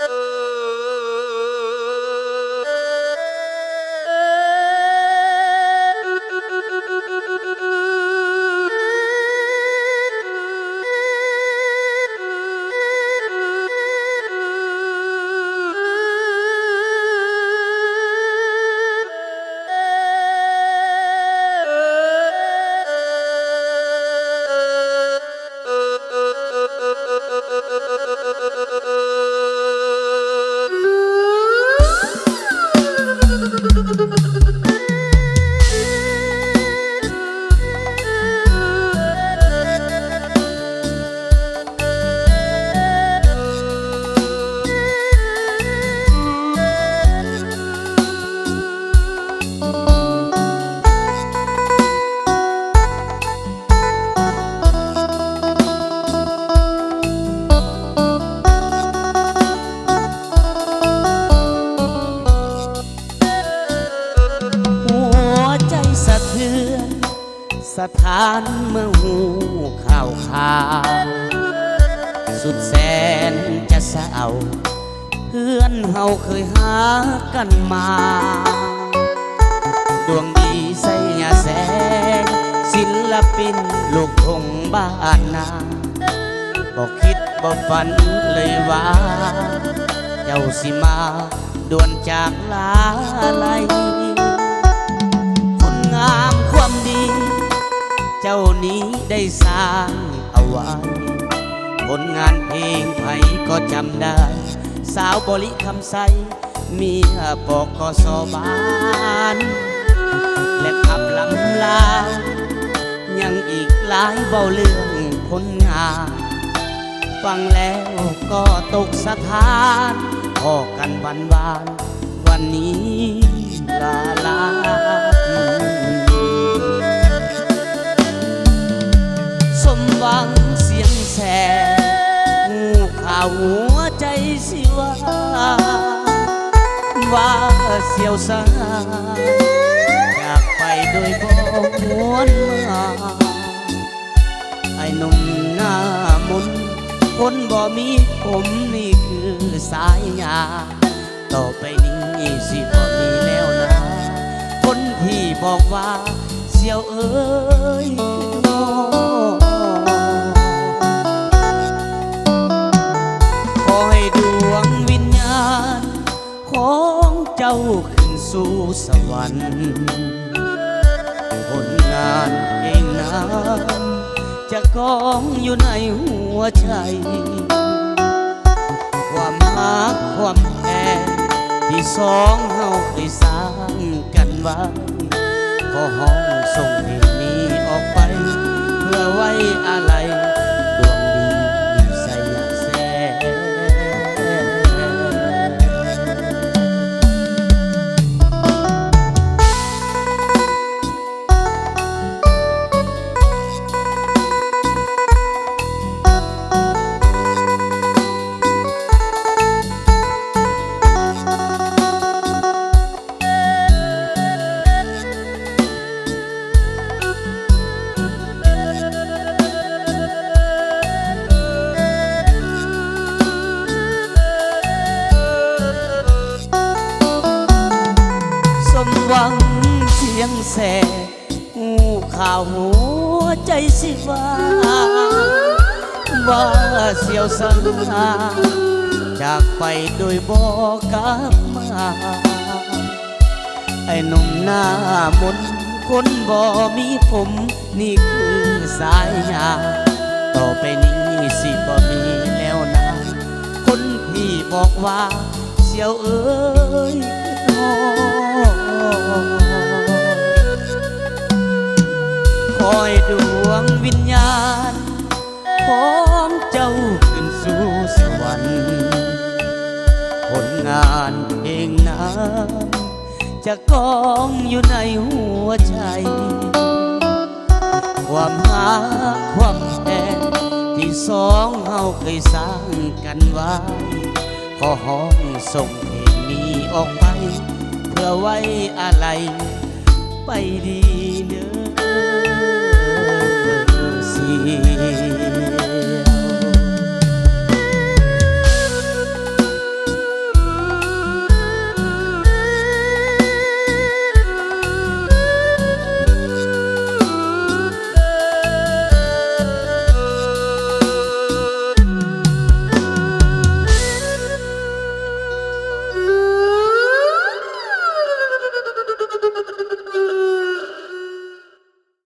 สถานเมื่อหูข่าวสุดแสนจะเศร้าเพื่อนเฮาเคยหากันมาดวงดีใส่ยาแสงศิลปินลูกทุ่งบ้านนาบอกคิดบอกฝันเลยว่าเจ้าสิมาด่วนจากลาลัยคนงามความดีเจ้านี้ได้สร้างเอาไว้ผลงานเพลงไผก็จำได้สาวบริคำใสเมียปกสบ้านและขับลำลายังอีกหลายเบาเรื่องผลงานฟังแล้วก็ตกสถานพอกันวันนี้ลาสมหวังเสียงแสงหูข่าวหัวใจสิว่าเสียวสายจากไปโดยบ่หวนมาไอ้หนุ่มหน้ามนคนบ่มีผมนี่คือสายยาต่อไปนี้สิบ่มีแล้วนะคนที่บอกว่าเสียวเอ้ยขอให้ดวงวิญญาณของเจ้าขึ้นสู่สวรรค์ผลงานเองนั้นจะกองอยู่ในหัวใจความรักความแค้นที่สองเฮาเคยสร้างกันไว้ขอห้องส่งเพลงนี้ออกไปเพื่อไว้อะไรดวงดีใส่ยาแสหวังเสียงแสหูข่าวหัวใจสิว่าเสียวสังหาจากไปโดยบอกกลับมาไอ้หนุ่มหน้ามนคนบ่มีผมนี่คือสายยาต่อไปนี้สิบ่มีแล้วนะคนที่บอกว่าเสียวเอ้ยคอยดวงวิญญาณของเจ้าขึ้นสู่สวรรค์ผลงานเองนั้นจะกองอยู่ในหัวใจความรักความแค้นที่สองเฮาเคยสร้างกันไว้ขอห้องส่งเพลงนี้ออกไปเพื่อไว้อะไรไปดีเด้อสิ